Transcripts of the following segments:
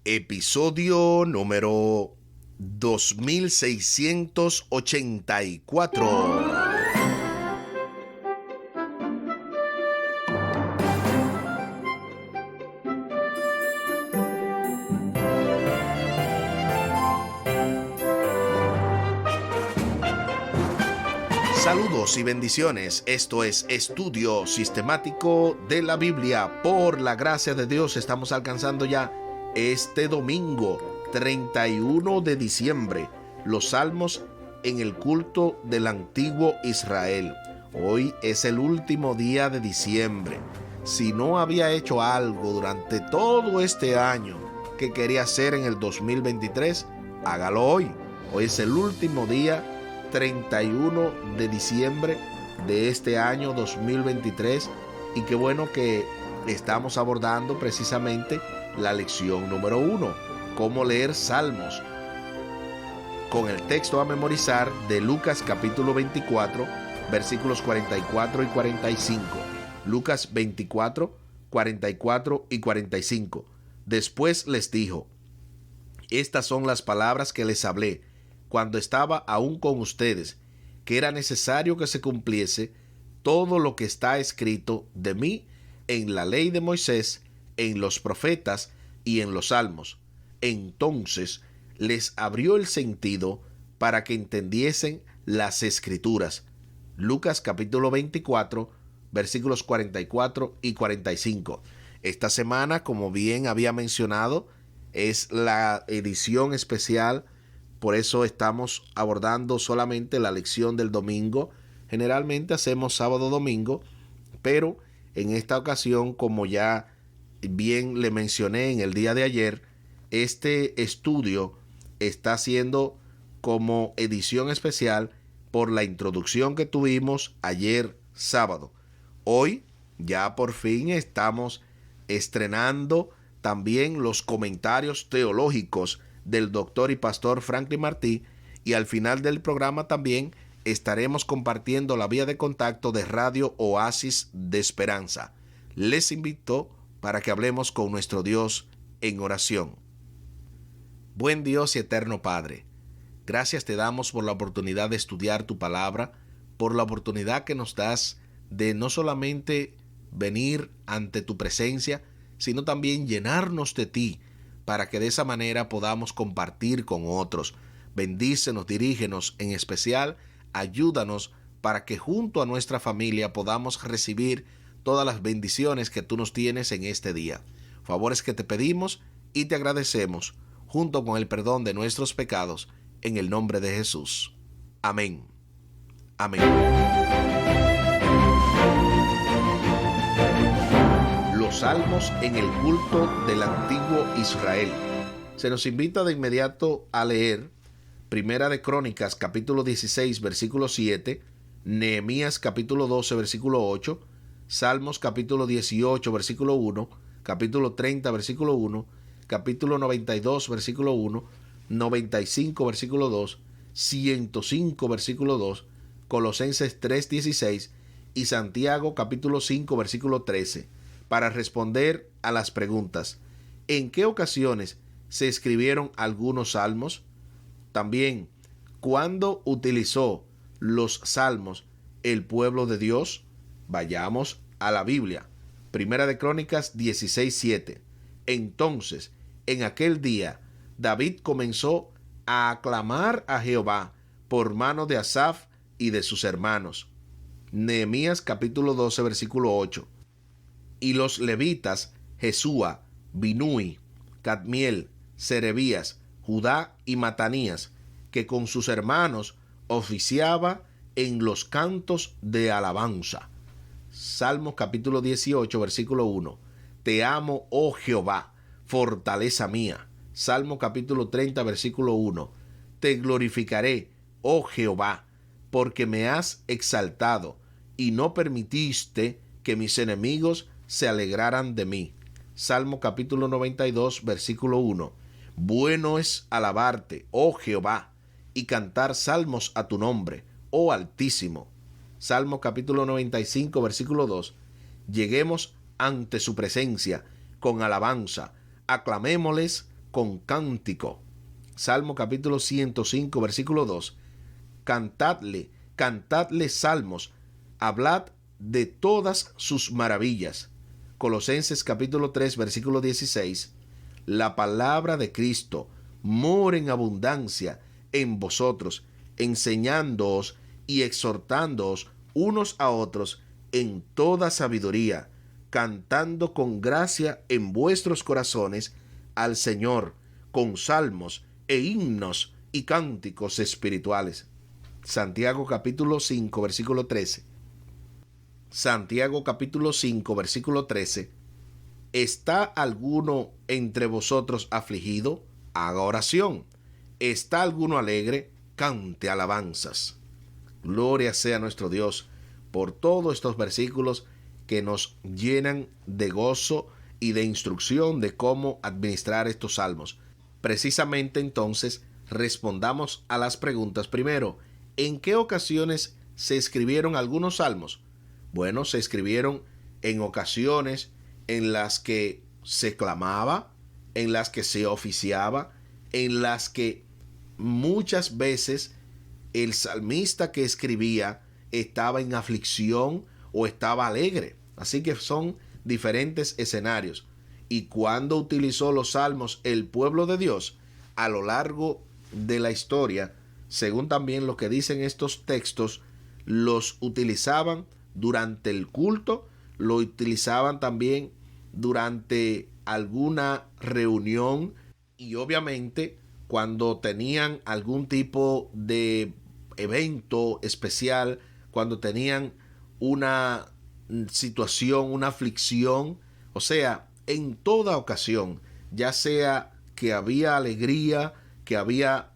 Episodio número 2684. Saludos y bendiciones. Esto es Estudio Sistemático de la Biblia. Por la gracia de Dios estamos alcanzando ya este domingo 31 de diciembre los salmos en el culto del antiguo Israel. Hoy es el último día de diciembre. Si no había hecho algo durante todo este año que quería hacer en el 2023, hágalo hoy. Hoy es el último día 31 de diciembre de este año 2023 y qué bueno que estamos abordando precisamente la lección número 1, cómo leer salmos, con el texto a memorizar de Lucas capítulo 24 versículos 44 y 45. Lucas 24, 44 y 45. Después les dijo: estas son las palabras que les hablé cuando estaba aún con ustedes, que era necesario que se cumpliese todo lo que está escrito de mí en la ley de Moisés, en los profetas y en los salmos. Entonces les abrió el sentido para que entendiesen las escrituras. Lucas capítulo 24, versículos 44 y 45. Esta semana, como bien había mencionado, es la edición especial. Por eso estamos abordando solamente la lección del domingo. Generalmente hacemos sábado-domingo, pero en esta ocasión, como ya bien le mencioné en el día de ayer, este estudio está siendo como edición especial por la introducción que tuvimos ayer sábado. Hoy ya por fin estamos estrenando también los comentarios teológicos del doctor y pastor Franklin Martí, y al final del programa también estaremos compartiendo la vía de contacto de Radio Oasis de Esperanza. Les invito para que hablemos con nuestro Dios en oración. Buen Dios y eterno Padre, gracias te damos por la oportunidad de estudiar tu palabra, por la oportunidad que nos das de no solamente venir ante tu presencia, sino también llenarnos de ti, para que de esa manera podamos compartir con otros. Bendícenos, dirígenos, en especial, ayúdanos para que junto a nuestra familia podamos recibir todas las bendiciones que tú nos tienes en este día. Favores que te pedimos y te agradecemos, junto con el perdón de nuestros pecados, en el nombre de Jesús. Amén. Amén. Los salmos en el culto del antiguo Israel. Se nos invita de inmediato a leer Primera de Crónicas capítulo 16 versículo 7, Nehemías capítulo 12 versículo 8, Salmos capítulo 18 versículo 1, capítulo 30 versículo 1, capítulo 92 versículo 1, 95 versículo 2, 105 versículo 2, Colosenses 3:16 y Santiago capítulo 5 versículo 13. Para responder a las preguntas: ¿en qué ocasiones se escribieron algunos salmos? También, ¿cuándo utilizó los salmos el pueblo de Dios? Vayamos a la Biblia. Primera de Crónicas 16:7. Entonces, en aquel día, David comenzó a aclamar a Jehová por mano de Asaf y de sus hermanos. Nehemías capítulo 12 versículo 8. Y los levitas, Jesúa, Binui, Cadmiel, Serebías, Judá y Matanías, que con sus hermanos oficiaba en los cantos de alabanza. Salmos capítulo 18, versículo 1. Te amo, oh Jehová, fortaleza mía. Salmo capítulo 30, versículo 1. Te glorificaré, oh Jehová, porque me has exaltado y no permitiste que mis enemigos se alegraran de mí. Salmo capítulo 92, versículo 1. Bueno es alabarte, oh Jehová, y cantar salmos a tu nombre, oh Altísimo. Salmo capítulo 95, versículo 2. Lleguemos ante su presencia con alabanza, aclamémosles con cántico. Salmo capítulo 105, versículo 2. Cantadle, cantadle salmos, hablad de todas sus maravillas. Colosenses capítulo 3, versículo 16. La palabra de Cristo mora en abundancia en vosotros, enseñándoos y exhortándoos unos a otros en toda sabiduría, cantando con gracia en vuestros corazones al Señor, con salmos e himnos y cánticos espirituales. Santiago capítulo 5, versículo 13. Santiago capítulo 5, versículo 13. ¿Está alguno entre vosotros afligido? Haga oración. ¿Está alguno alegre? Cante alabanzas. Gloria sea nuestro Dios por todos estos versículos que nos llenan de gozo y de instrucción de cómo administrar estos salmos. Precisamente entonces respondamos a las preguntas. Primero, ¿en qué ocasiones se escribieron algunos salmos? Bueno, se escribieron en ocasiones en las que se clamaba, en las que se oficiaba, en las que muchas veces el salmista que escribía estaba en aflicción o estaba alegre. Así que son diferentes escenarios. Y cuando utilizó los salmos el pueblo de Dios a lo largo de la historia, según también lo que dicen estos textos, los utilizaban durante el culto, lo utilizaban también durante alguna reunión y obviamente cuando tenían algún tipo de evento especial, cuando tenían una situación, una aflicción, o sea, en toda ocasión, ya sea que había alegría, que había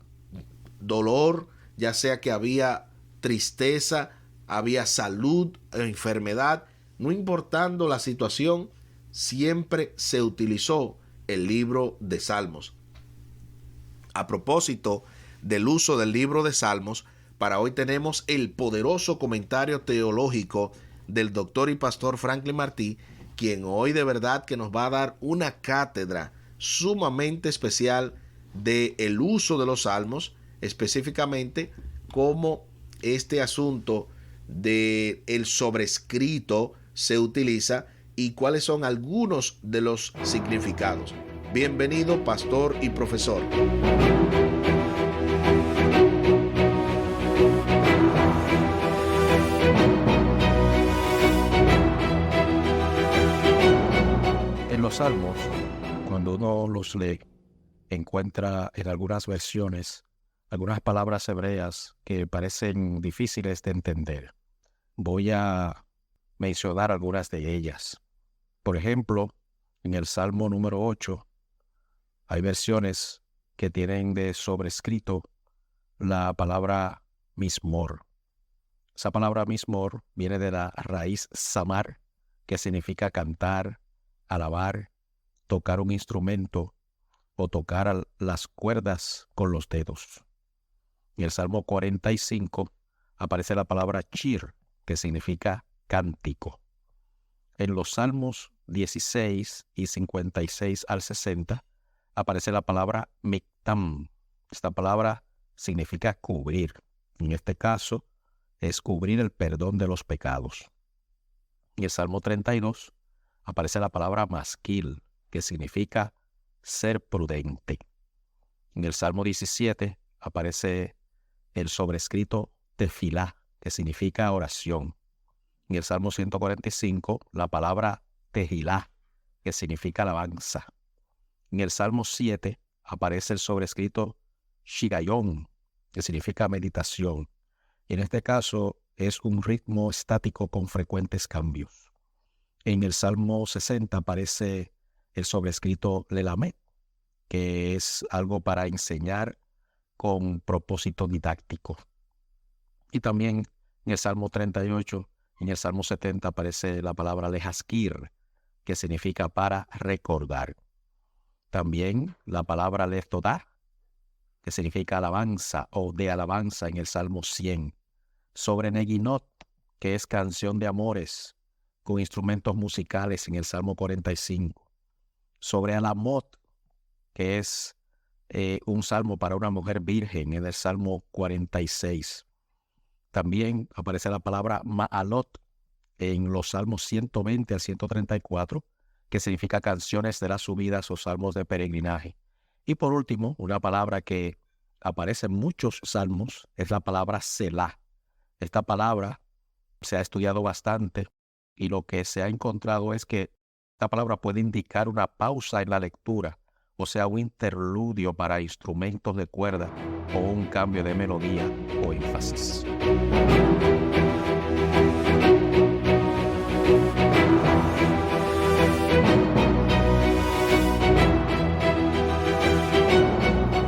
dolor, ya sea que había tristeza, había salud, enfermedad, no importando la situación, siempre se utilizó el libro de Salmos. A propósito del uso del libro de Salmos, para hoy tenemos el poderoso comentario teológico del doctor y pastor Franklin Martí, quien hoy de verdad que nos va a dar una cátedra sumamente especial del uso de los salmos, específicamente cómo este asunto del sobrescrito se utiliza y cuáles son algunos de los significados. Bienvenido, pastor y profesor. En los salmos, cuando uno los lee, encuentra en algunas versiones algunas palabras hebreas que parecen difíciles de entender. Voy a mencionar algunas de ellas. Por ejemplo, en el Salmo número 8, hay versiones que tienen de sobrescrito la palabra mismor. Esa palabra mismor viene de la raíz samar, que significa cantar, alabar, tocar un instrumento o tocar las cuerdas con los dedos. En el Salmo 45 aparece la palabra chir, que significa cántico. En los Salmos 16 y 56 al 60 aparece la palabra miktam. Esta palabra significa cubrir. En este caso es cubrir el perdón de los pecados. En el Salmo 32 aparece la palabra masquil, que significa ser prudente. En el Salmo 17 aparece el sobrescrito tefilá, que significa oración. En el Salmo 145, la palabra tehilá, que significa alabanza. En el Salmo 7 aparece el sobrescrito shigayón, que significa meditación. Y en este caso es un ritmo estático con frecuentes cambios. En el Salmo 60 aparece el sobrescrito lelamet, que es algo para enseñar con propósito didáctico. Y también en el Salmo 38, en el Salmo 70 aparece la palabra lejaskir, que significa para recordar. También la palabra leftodá, que significa alabanza o de alabanza en el Salmo 100. Sobre neginot, que es canción de amores, con instrumentos musicales en el Salmo 45. Sobre alamot, que es un salmo para una mujer virgen, en el Salmo 46. También aparece la palabra Ma'alot en los Salmos 120 al 134, que significa canciones de las subidas o salmos de peregrinaje. Y por último, una palabra que aparece en muchos salmos es la palabra Selah. Esta palabra se ha estudiado bastante y lo que se ha encontrado es que esta palabra puede indicar una pausa en la lectura, o sea, un interludio para instrumentos de cuerda o un cambio de melodía o énfasis.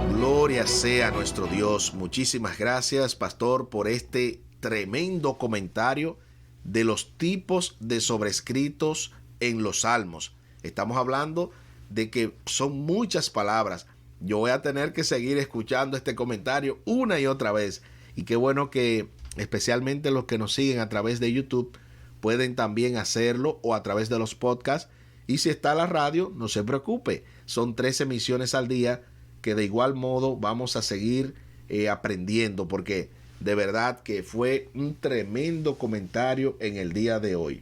Gloria sea nuestro Dios. Muchísimas gracias, pastor, por este tremendo comentario de los tipos de sobrescritos en los salmos. Estamos hablando de que son muchas palabras. Yo voy a tener que seguir escuchando este comentario una y otra vez. Y qué bueno que especialmente los que nos siguen a través de YouTube pueden también hacerlo, o a través de los podcasts. Y si está la radio, no se preocupe. Son 3 emisiones al día que de igual modo vamos a seguir aprendiendo, porque de verdad que fue un tremendo comentario en el día de hoy.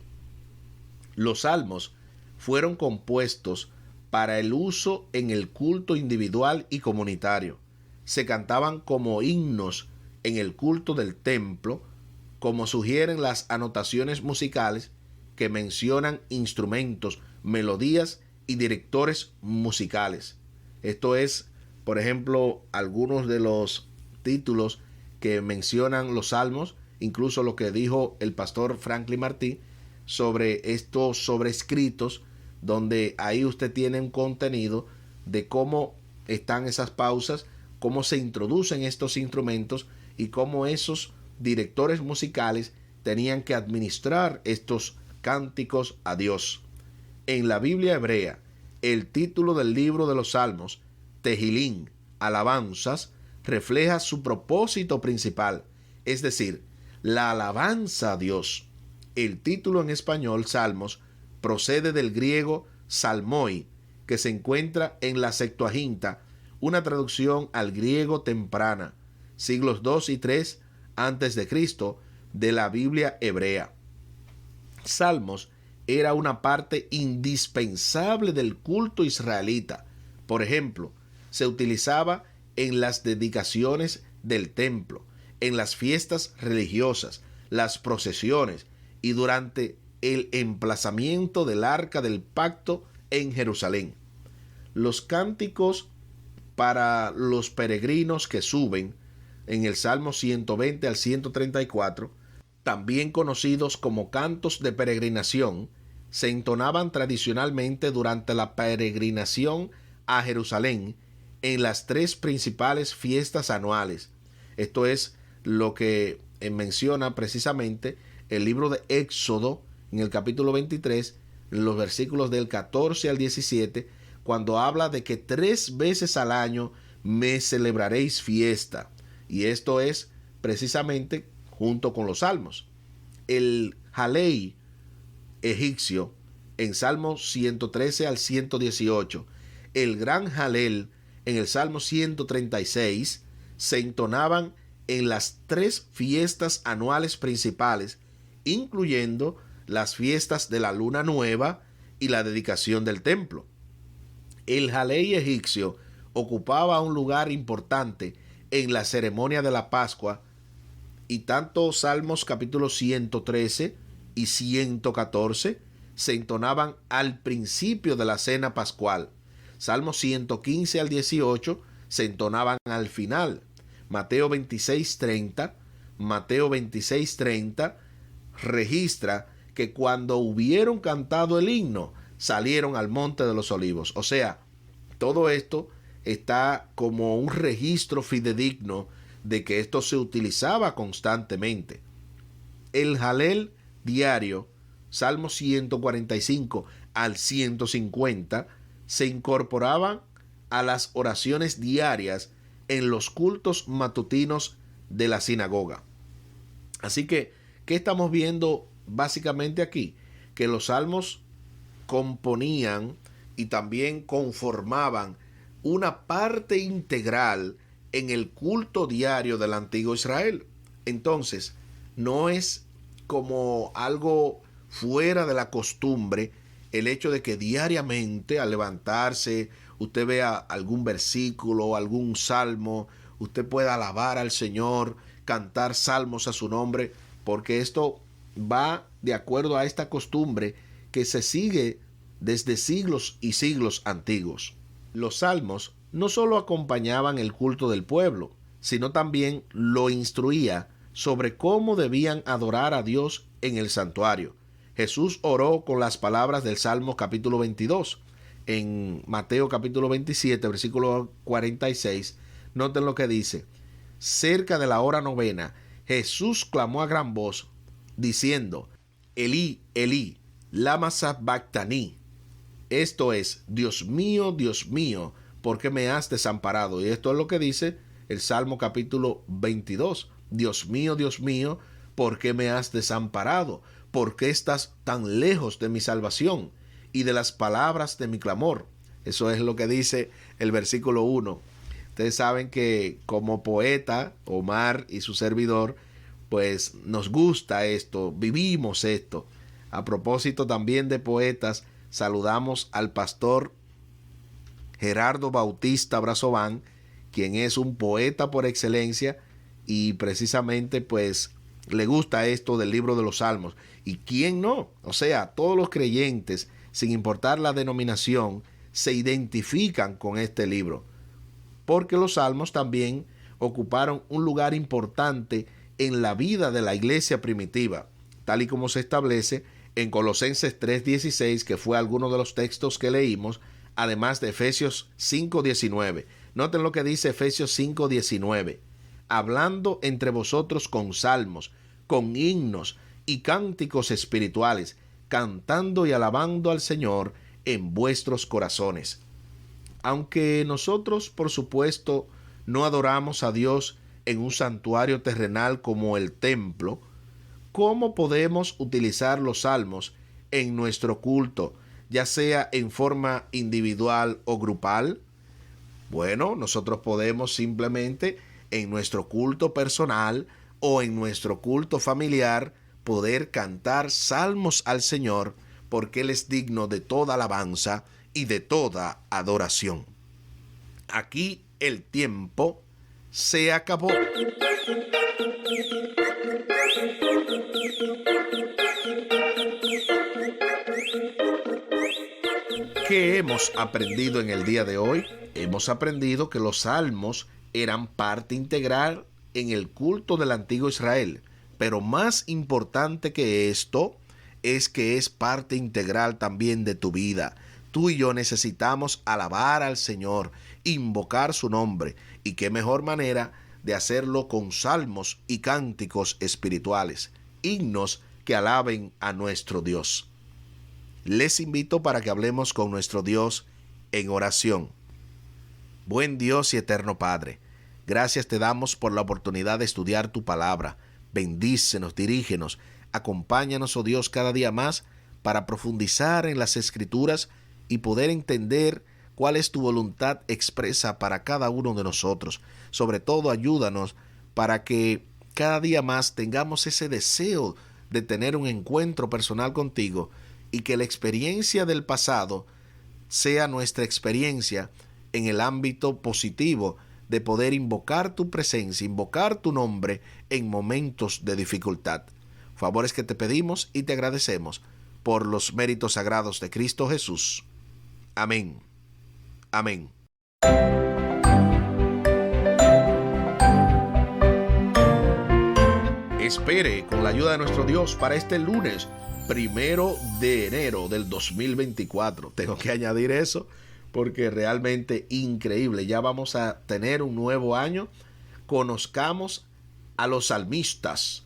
Los salmos fueron compuestos para el uso en el culto individual y comunitario. Se cantaban como himnos en el culto del templo, como sugieren las anotaciones musicales que mencionan instrumentos, melodías y directores musicales. Esto es, por ejemplo, algunos de los títulos que mencionan los salmos, incluso lo que dijo el pastor Franklin Martí sobre estos sobrescritos, donde ahí usted tiene un contenido de cómo están esas pausas, cómo se introducen estos instrumentos y cómo esos directores musicales tenían que administrar estos cánticos a Dios. En la Biblia hebrea, el título del libro de los Salmos, Tehilín, alabanzas, refleja su propósito principal, es decir, la alabanza a Dios. El título en español, Salmos, procede del griego salmoi, que se encuentra en la Septuaginta, una traducción al griego temprana, siglos 2 y 3 antes de Cristo, de la Biblia hebrea. Salmos era una parte indispensable del culto israelita. Por ejemplo, se utilizaba en las dedicaciones del templo, en las fiestas religiosas, las procesiones y durante el emplazamiento del arca del pacto en Jerusalén. Los cánticos para los peregrinos que suben en el Salmo 120 al 134, también conocidos como cantos de peregrinación, se entonaban tradicionalmente durante la peregrinación a Jerusalén en las 3 principales fiestas anuales. Esto es lo que menciona precisamente el libro de Éxodo en el capítulo 23, en los versículos del 14 al 17, cuando habla de que 3 veces al año me celebraréis fiesta. Y esto es precisamente junto con los salmos. El Jalei egipcio en Salmos 113 al 118, el gran Jalel en el Salmo 136, se entonaban en las 3 fiestas anuales principales, incluyendo las fiestas de la luna nueva y la dedicación del templo. El Jalei egipcio ocupaba un lugar importante en la ceremonia de la Pascua, y tanto Salmos capítulo 113 y 114 se entonaban al principio de la cena pascual. Salmos 115 al 18 se entonaban al final. Mateo 26:30 registra que cuando hubieron cantado el himno, salieron al monte de los olivos. O sea, todo esto está como un registro fidedigno de que esto se utilizaba constantemente. El Jalel diario, Salmos 145 al 150, se incorporaban a las oraciones diarias en los cultos matutinos de la sinagoga. Así que, ¿qué estamos viendo básicamente aquí? Que los salmos componían y también conformaban una parte integral en el culto diario del antiguo Israel. Entonces, no es como algo fuera de la costumbre el hecho de que diariamente al levantarse usted vea algún versículo, algún salmo, usted pueda alabar al Señor, cantar salmos a su nombre, porque esto va de acuerdo a esta costumbre que se sigue desde siglos y siglos antiguos. Los salmos no solo acompañaban el culto del pueblo, sino también lo instruía sobre cómo debían adorar a Dios en el santuario. Jesús oró con las palabras del Salmo capítulo 22. En Mateo capítulo 27, versículo 46, noten lo que dice. Cerca de la hora novena, Jesús clamó a gran voz, diciendo, Elí, Elí, lama sabactani. Esto es, Dios mío, ¿por qué me has desamparado? Y esto es lo que dice el Salmo capítulo 22. Dios mío, ¿por qué me has desamparado? ¿Por qué estás tan lejos de mi salvación y de las palabras de mi clamor? Eso es lo que dice el versículo 1. Ustedes saben que como poeta, Omar y su servidor, pues nos gusta esto, vivimos esto. A propósito también de poetas, saludamos al pastor Gerardo Bautista Brazován, quien es un poeta por excelencia y precisamente pues le gusta esto del libro de los Salmos. ¿Y quién no? O sea, todos los creyentes, sin importar la denominación, se identifican con este libro, porque los Salmos también ocuparon un lugar importante en la vida de la iglesia primitiva, tal y como se establece en Colosenses 3:16, que fue alguno de los textos que leímos, además de Efesios 5:19. Noten lo que dice Efesios 5:19. Hablando entre vosotros con salmos, con himnos y cánticos espirituales, cantando y alabando al Señor en vuestros corazones. Aunque nosotros, por supuesto, no adoramos a Dios en un santuario terrenal como el templo, ¿cómo podemos utilizar los salmos en nuestro culto, ya sea en forma individual o grupal? Bueno, nosotros podemos simplemente en nuestro culto personal o en nuestro culto familiar poder cantar salmos al Señor, porque Él es digno de toda alabanza y de toda adoración. Aquí el tiempo se acabó. ¿Qué hemos aprendido en el día de hoy? Hemos aprendido que los salmos eran parte integral en el culto del antiguo Israel, pero más importante que esto es que es parte integral también de tu vida. Tú y yo necesitamos alabar al Señor, invocar su nombre, y qué mejor manera de hacerlo con salmos y cánticos espirituales, himnos que alaben a nuestro Dios. Les invito para que hablemos con nuestro Dios en oración. Buen Dios y eterno Padre, gracias te damos por la oportunidad de estudiar tu palabra. Bendícenos, dirígenos, acompáñanos, oh Dios, cada día más para profundizar en las Escrituras y poder entender cuál es tu voluntad expresa para cada uno de nosotros. Sobre todo, ayúdanos para que cada día más tengamos ese deseo de tener un encuentro personal contigo y que la experiencia del pasado sea nuestra experiencia en el ámbito positivo de poder invocar tu presencia, invocar tu nombre en momentos de dificultad. Favores que te pedimos y te agradecemos por los méritos sagrados de Cristo Jesús. Amén. Amén. Espere con la ayuda de nuestro Dios para este lunes 1 de enero del 2024. Tengo que añadir eso porque realmente increíble. Ya vamos a tener un nuevo año. Conozcamos a los salmistas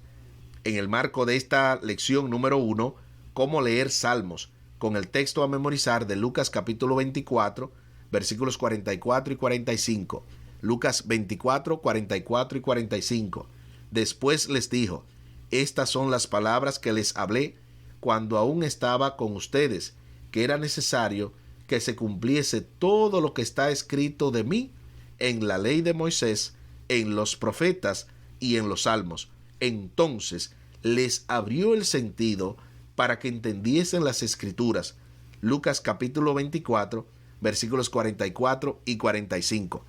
en el marco de esta lección número 1, cómo leer salmos, con el texto a memorizar de Lucas capítulo 24, versículos 44 y 45. Lucas 24, 44 y 45. Después les dijo: estas son las palabras que les hablé cuando aún estaba con ustedes, que era necesario que se cumpliese todo lo que está escrito de mí en la ley de Moisés, en los profetas y en los salmos. Entonces les abrió el sentido para que entendiesen las escrituras. Lucas capítulo 24, versículos 44 y 45.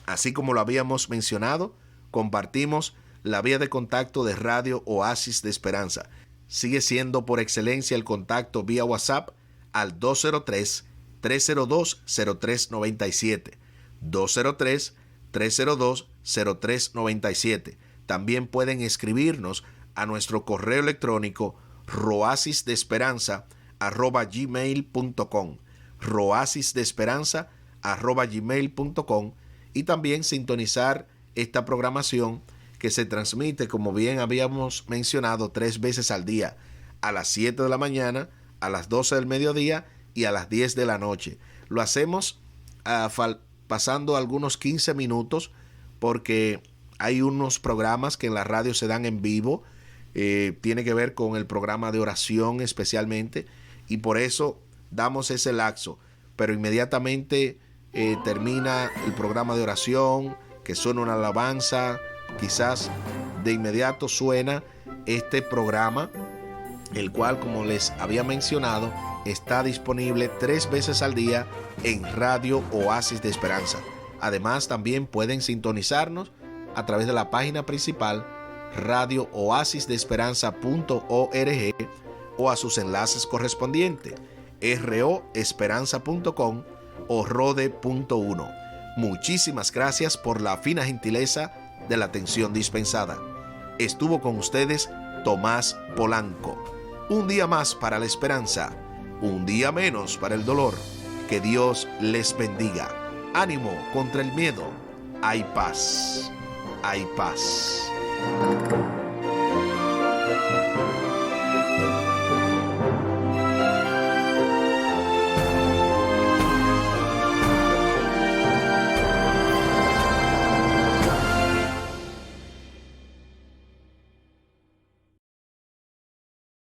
Así como lo habíamos mencionado, compartimos la vía de contacto de Radio Oasis de Esperanza. Sigue siendo por excelencia el contacto vía WhatsApp al 203-302-0397. 203-302-0397. También pueden escribirnos a nuestro correo electrónico roasisdeesperanza@gmail.com, roasisdeesperanza@gmail.com, y también sintonizar esta programación que se transmite, como bien habíamos mencionado, 3 veces al día, a las 7 de la mañana, a las 12 del mediodía y a las 10 de la noche. Lo hacemos pasando algunos 15 minutos porque hay unos programas que en la radio se dan en vivo, tiene que ver con el programa de oración especialmente, y por eso damos ese lapso, pero inmediatamente termina el programa de oración, que suena una alabanza, quizás de inmediato suena este programa, el cual, como les había mencionado, está disponible 3 veces al día en Radio Oasis de Esperanza. Además, también pueden sintonizarnos a través de la página principal radiooasisdeesperanza.org o a sus enlaces correspondientes roesperanza.com o rode.1. Muchísimas gracias por la fina gentileza de la atención dispensada. Estuvo con ustedes Tomás Polanco. Un día más para la esperanza, un día menos para el dolor. Que Dios les bendiga. Ánimo contra el miedo. Hay paz. Hay paz.